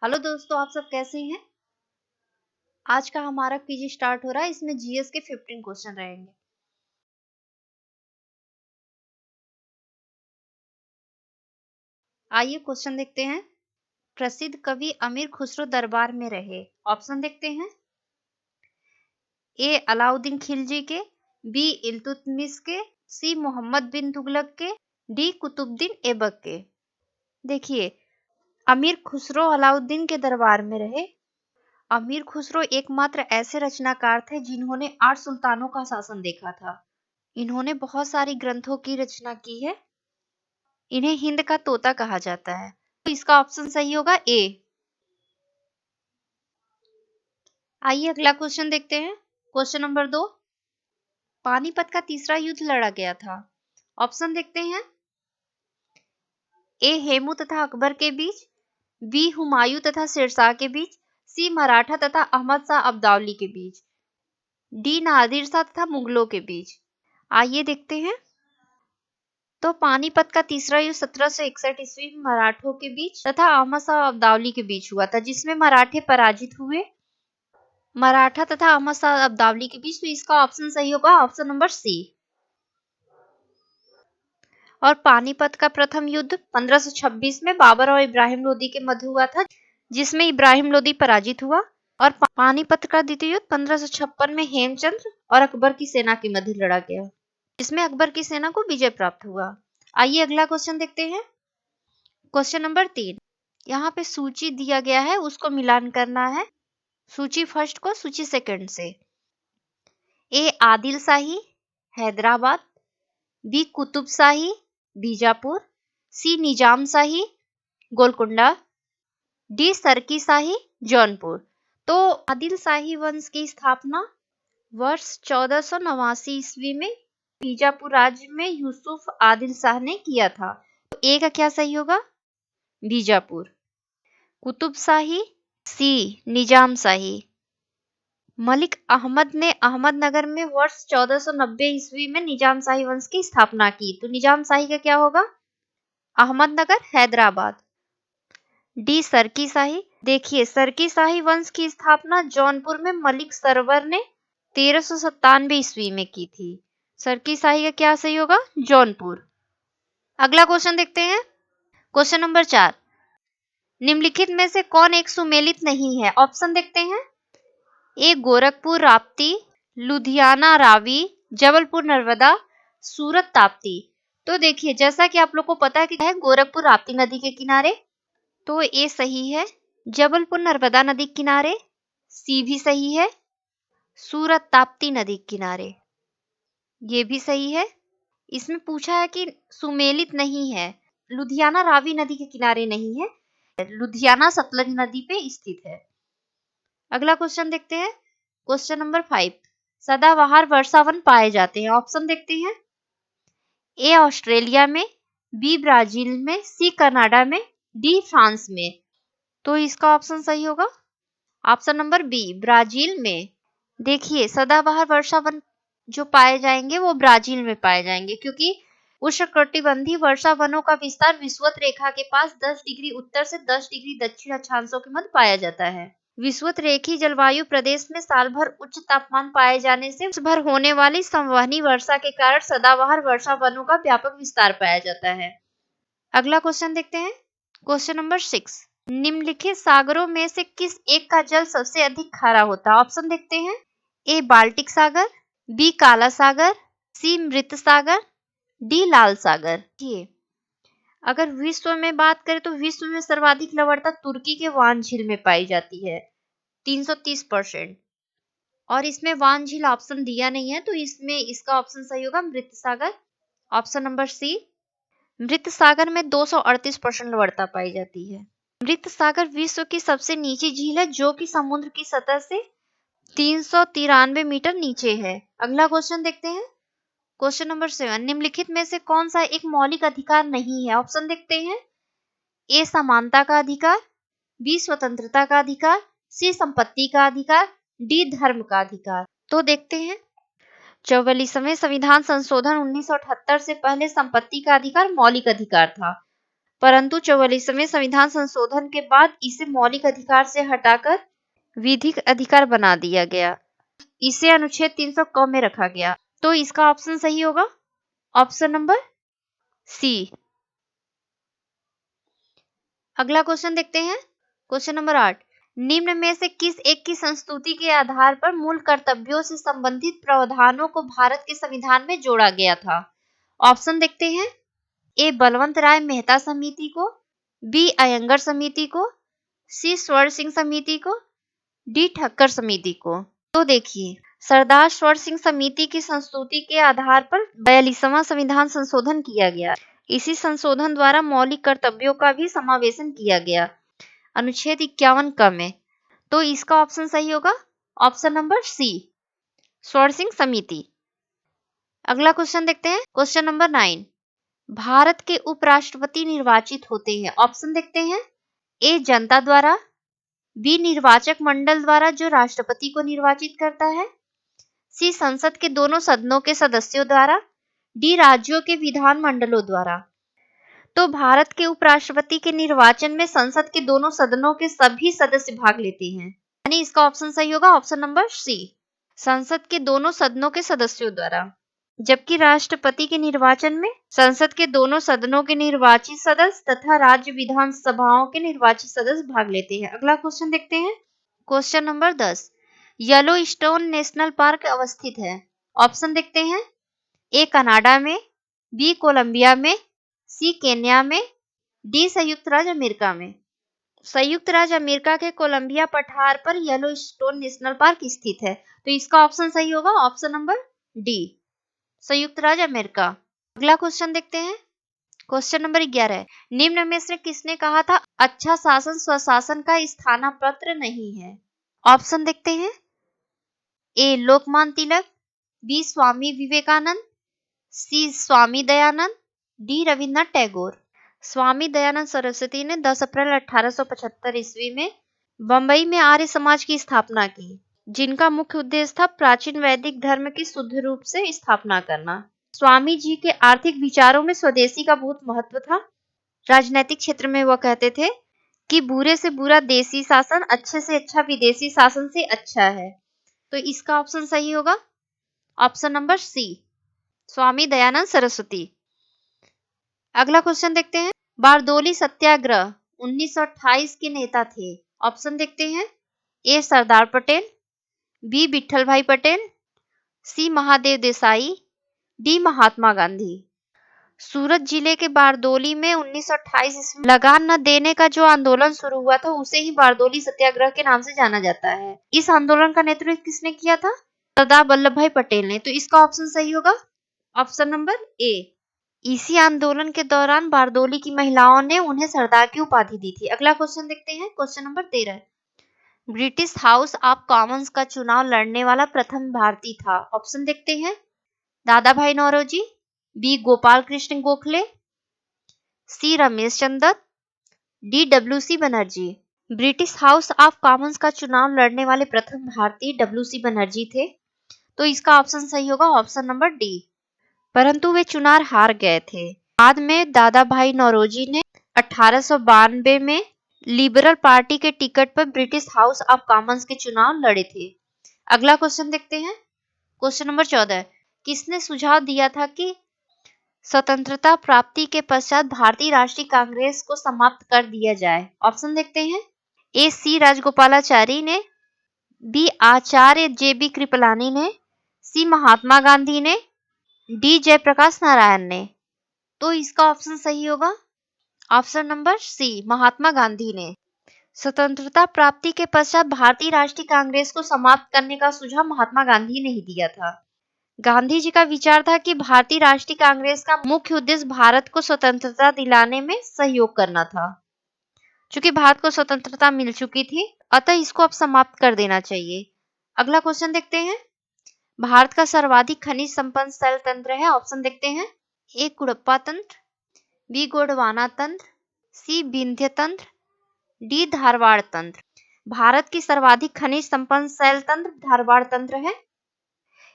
Hello दोस्तों, आप सब कैसे हैं। आज का हमारा क्विज स्टार्ट हो रहा है। इसमें जीएस के 15 क्वेश्चन रहेंगे। आइए क्वेश्चन देखते हैं। प्रसिद्ध कवि अमीर खुसरो दरबार में रहे। ऑप्शन देखते हैं। ए अलाउद्दीन खिलजी के, बी इल्तुतमिश के, सी मोहम्मद बिन तुगलक के, डी कुतुबुद्दीन ऐबक के। देखिए, अमीर खुसरो अलाउद्दीन के दरबार में रहे। अमीर खुसरो एकमात्र ऐसे रचनाकार थे जिन्होंने 8 सुल्तानों का शासन देखा था। इन्होंने बहुत सारी ग्रंथों की रचना की है। इन्हें हिंद का तोता कहा जाता है। तो इसका ऑप्शन सही होगा ए। आइए अगला क्वेश्चन देखते हैं। Question number 2। पानीपत का तीसरा युद्ध लड़ा गया था। ऑप्शन देखते हैं। ए हेमू तथा अकबर के बीच, बी हुमायूं तथा शेरशाह के बीच, सी मराठा तथा अहमद शाह अब्दाली के बीच, डी नादिर शाह तथा मुगलों के बीच। आइए देखते हैं। तो पानीपत का तीसरा युद्ध 1761 ईस्वी में मराठों के बीच तथा अहमद शाह अब्दाली के बीच हुआ था, जिसमें मराठे पराजित हुए। मराठा तथा अहमद शाह अब्दाली के बीच। तो इसका ऑप्शन सही होगा ऑप्शन नंबर सी। और पानीपत का प्रथम युद्ध 1526 में बाबर और इब्राहिम लोदी के मध्य हुआ था, जिसमें इब्राहिम लोदी पराजित हुआ। और पानीपत का द्वितीय युद्ध 1556 में हेमचंद्र और अकबर की सेना के मध्य लड़ा गया, जिसमें अकबर की सेना को विजय प्राप्त हुआ। आइए अगला क्वेश्चन देखते हैं। Question number 3। यहाँ पे सूची दिया गया है, उसको मिलान करना है। सूची फर्स्ट को सूची सेकंड से। ए आदिल शाही हैदराबाद, बी कुतुब शाही बीजापुर, सी निजाम शाही गोलकुंडा, डी सरकी शाही जौनपुर। तो आदिल शाही वंश की स्थापना वर्ष 1489 ईस्वी में बीजापुर राज्य में यूसुफ आदिल शाह ने किया था। तो ए का क्या सही होगा? बीजापुर। कुतुब शाही, सी निजाम शाही। मलिक अहमद ने अहमदनगर में वर्ष 1490 ईस्वी में निजाम शाही वंश की स्थापना की। तो निजाम शाही का क्या होगा? अहमदनगर हैदराबाद। डी सरकी शाही। देखिए, सरकी शाही वंश की स्थापना जौनपुर में मलिक सरवर ने 1397 ईस्वी में की थी। सरकी शाही का क्या सही होगा? जौनपुर। अगला क्वेश्चन देखते हैं। Question number 4। निम्नलिखित में से कौन एक सुमेलित नहीं है? ऑप्शन देखते हैं। ए गोरखपुर राप्ती, लुधियाना रावी, जबलपुर नर्मदा, सूरत ताप्ती। तो देखिए, जैसा कि आप लोग को पता है कि है गोरखपुर राप्ती नदी के किनारे, तो ए सही है। जबलपुर नर्मदा नदी के किनारे, सी भी सही है। सूरत ताप्ती नदी के किनारे, ये भी सही है। इसमें पूछा है कि सुमेलित नहीं है, लुधियाना रावी नदी के किनारे नहीं है, लुधियाना सतलज नदी पे स्थित है। अगला क्वेश्चन देखते हैं। Question number 5। सदाबहार वर्षावन पाए जाते हैं। ऑप्शन देखते हैं। ए ऑस्ट्रेलिया में, बी ब्राजील में, सी कनाडा में, डी फ्रांस में। तो इसका ऑप्शन सही होगा ऑप्शन नंबर बी, ब्राजील में। देखिए, सदाबहार वर्षावन जो पाए जाएंगे वो ब्राजील में पाए जाएंगे, क्योंकि उष्णकटिबंधीय वर्षा वनों का विस्तार विषुवत रेखा के पास 10 डिग्री उत्तर से 10 डिग्री दक्षिण अक्षांशों के मध्य पाया जाता है। विषुवत रेखीय जलवायु प्रदेश में साल भर उच्च तापमान पाए जाने से वर्ष भर होने वाली संवहनी वर्षा के कारण सदाबहार वर्षा वनों का व्यापक विस्तार पाया जाता है। अगला क्वेश्चन देखते हैं। Question number 6। निम्नलिखित सागरों में से किस एक का जल सबसे अधिक खारा होता है? ऑप्शन देखते हैं। ए बाल्टिक सागर, बी काला सागर, सी मृत सागर, डी लाल सागर। अगर विश्व में बात करें तो विश्व में सर्वाधिक लवणता तुर्की के वान झील में पाई जाती है, 330%। और इसमें वान झील ऑप्शन दिया नहीं है, तो इसमें इसका ऑप्शन सही होगा मृत सागर, ऑप्शन नंबर सी। मृत सागर में 238% लवणता पाई जाती है। मृत सागर विश्व की सबसे नीची झील है, जो कि समुद्र की सतह से 393 मीटर नीचे है। अगला क्वेश्चन देखते हैं। Question number 7। निम्नलिखित में से कौन सा एक मौलिक अधिकार नहीं है? ऑप्शन देखते हैं। ए समानता का अधिकार, बी स्वतंत्रता का अधिकार, सी संपत्ति का अधिकार, डी धर्म का अधिकार। तो देखते हैं। 44वें संविधान संशोधन 1978 से पहले संपत्ति का अधिकार मौलिक अधिकार था। परंतु 44वें संविधान संशोधन के बाद इसे मौलिक अधिकार से हटाकर विधिक अधिकार बना दिया गया। इसे अनुच्छेद 300 क में रखा गया। तो इसका ऑप्शन सही होगा ऑप्शन नंबर सी। अगला क्वेश्चन देखते हैं, क्वेश्चन नंबर 8। निम्न में से किस एक की संस्तुति के आधार पर मूल कर्तव्यों से संबंधित प्रावधानों को भारत के संविधान में जोड़ा गया था? ऑप्शन देखते हैं, ए बलवंत राय मेहता समिति को, बी अयंगर समिति को, सी स्वर्ण सिंह समिति को, डी ठक्कर समिति को। तो देखिए, सरदार स्वर्ण सिंह समिति की संस्तुति के आधार पर 42वां संविधान संशोधन किया गया। इसी संशोधन द्वारा मौलिक कर्तव्यों का भी समावेशन किया गया अनुच्छेद 51 क में। तो इसका ऑप्शन सही होगा ऑप्शन नंबर सी, स्वर्ण सिंह समिति। अगला क्वेश्चन देखते हैं, क्वेश्चन नंबर 9। भारत के उपराष्ट्रपति निर्वाचित होते हैं। ऑप्शन देखते हैं, ए जनता द्वारा, बी निर्वाचक मंडल द्वारा जो राष्ट्रपति को निर्वाचित करता है, सी संसद के दोनों सदनों के सदस्यों द्वारा, डी राज्यों के विधान मंडलों द्वारा। तो भारत के उपराष्ट्रपति के निर्वाचन में संसद के दोनों सदनों के सभी सदस्य भाग लेते हैं, यानी इसका ऑप्शन सही होगा ऑप्शन नंबर सी, संसद के दोनों सदनों के सदस्यों द्वारा। जबकि राष्ट्रपति के निर्वाचन में संसद के दोनों सदनों के निर्वाचित सदस्य तथा राज्य विधानसभाओं के निर्वाचित सदस्य भाग लेते हैं। अगला क्वेश्चन देखते हैं, question number 10। Yellowstone national park अवस्थित है। ऑप्शन देखते हैं, ए कनाडा में, बी कोलंबिया में, सी केन्या में, डी संयुक्त राज्य अमेरिका में। संयुक्त राज्य अमेरिका के कोलंबिया पठार पर येलोस्टोन नेशनल पार्क स्थित है। तो इसका ऑप्शन सही होगा ऑप्शन नंबर डी, संयुक्त राज्य अमेरिका। अगला क्वेश्चन देखते हैं, क्वेश्चन नंबर 11। निम्न में से किसने कहा था अच्छा शासन स्वशासन का स्थानापत्र नहीं है? ऑप्शन देखते हैं, ए लोकमान्य तिलक, बी स्वामी विवेकानंद, सी स्वामी दयानंद, डी रविन्द्रनाथ टैगोर। स्वामी दयानंद सरस्वती ने 10 अप्रैल 1875 ईस्वी में बंबई में आर्य समाज की स्थापना की, जिनका मुख्य उद्देश्य था प्राचीन वैदिक धर्म की शुद्ध रूप से स्थापना करना। स्वामी जी के आर्थिक विचारों में स्वदेशी का बहुत महत्व था। राजनीतिक क्षेत्र में वह कहते थे कि बुरे से बुरा देसी शासन, अच्छे से अच्छा विदेशी शासन से अच्छा है। तो इसका ऑप्शन सही होगा option number C, Swami Dayanand Saraswati. अगला क्वेश्चन देखते हैं, बारदोली सत्याग्रह 1928 के नेता थे। ऑप्शन देखते हैं, ए सरदार पटेल, बी विठल भाई पटेल, सी महादेव देसाई, डी महात्मा गांधी। सूरत जिले के बारदोली में 1928 ईस्वी में लगान न देने का जो आंदोलन शुरू हुआ था उसे ही बारदोली सत्याग्रह के नाम से जाना जाता है। इस आंदोलन का नेतृत्व किसने किया था? सरदार वल्लभ भाई पटेल ने। तो इसका ऑप्शन सही होगा ऑप्शन नंबर ए। इसी आंदोलन के दौरान बारदोली की महिलाओं ने उन्हें सरदार की उपाधि दी थी। अगला क्वेश्चन देखते हैं, question number 13। British House of Commons का चुनाव लड़ने वाला प्रथम भारतीय था। ऑप्शन देखते हैं, Dadabhai Naoroji, B Gopal Krishna Gokhale, C Ramesh Chandra, D W C. Banerjee. British House of Commons का चुनाव लड़ने वाले प्रथम भारतीय डब्ल्यू.सी. बनर्जी थे। तो इसका ऑप्शन सही होगा ऑप्शन नंबर डी, परंतु वे चुनाव हार गए थे। बाद में दादा भाई नौरोजी ने 1892 में लिबरल पार्टी के टिकट पर ब्रिटिश हाउस ऑफ कॉमन्स के चुनाव लड़े थे। अगला क्वेश्चन देखते हैं, क्वेश्चन नंबर 14। किसने सुझाव दिया था कि स्वतंत्रता प्राप्ति के पश्चात भारतीय राष्ट्रीय कांग्रेस को समाप्त कर दिया जाए? ऑप्शन देखते हैं, ए सी राजगोपालाचारी ने, बी आचार्य जे.बी. कृपलानी ने, सी महात्मा गांधी ने, डी जयप्रकाश नारायण ने। तो इसका ऑप्शन सही होगा option number C, Mahatma Gandhi ने। स्वतंत्रता प्राप्ति के पश्चात भारतीय राष्ट्रीय कांग्रेस को समाप्त करने का सुझाव महात्मा गांधी ने ही दिया था। गांधी जी का विचार था कि भारतीय राष्ट्रीय कांग्रेस का मुख्य उद्देश्य भारत को स्वतंत्रता दिलाने में सहयोग करना था। चूंकि भारत को स्वतंत्रता मिल चुकी थी, अतः इसको अब समाप्त कर देना चाहिए। अगला क्वेश्चन देखते हैं, भारत का सर्वाधिक खनिज संपन्न शैल तंत्र है। ऑप्शन देखते हैं, ए कुड़प्पा तंत्र, बी गोंडवाना तंत्र, सी विंध्य तंत्र, डी धारवाड़ तंत्र। भारत की सर्वाधिक खनिज संपन्न शैल तंत्र धारवाड़ तंत्र है।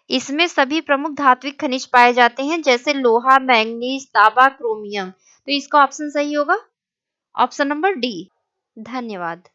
इसमें सभी प्रमुख धात्विक खनिज पाए जाते हैं, जैसे लोहा, मैंगनीज, तांबा, क्रोमियम। तो इसका ऑप्शन सही होगा ऑप्शन नंबर डी। धन्यवाद।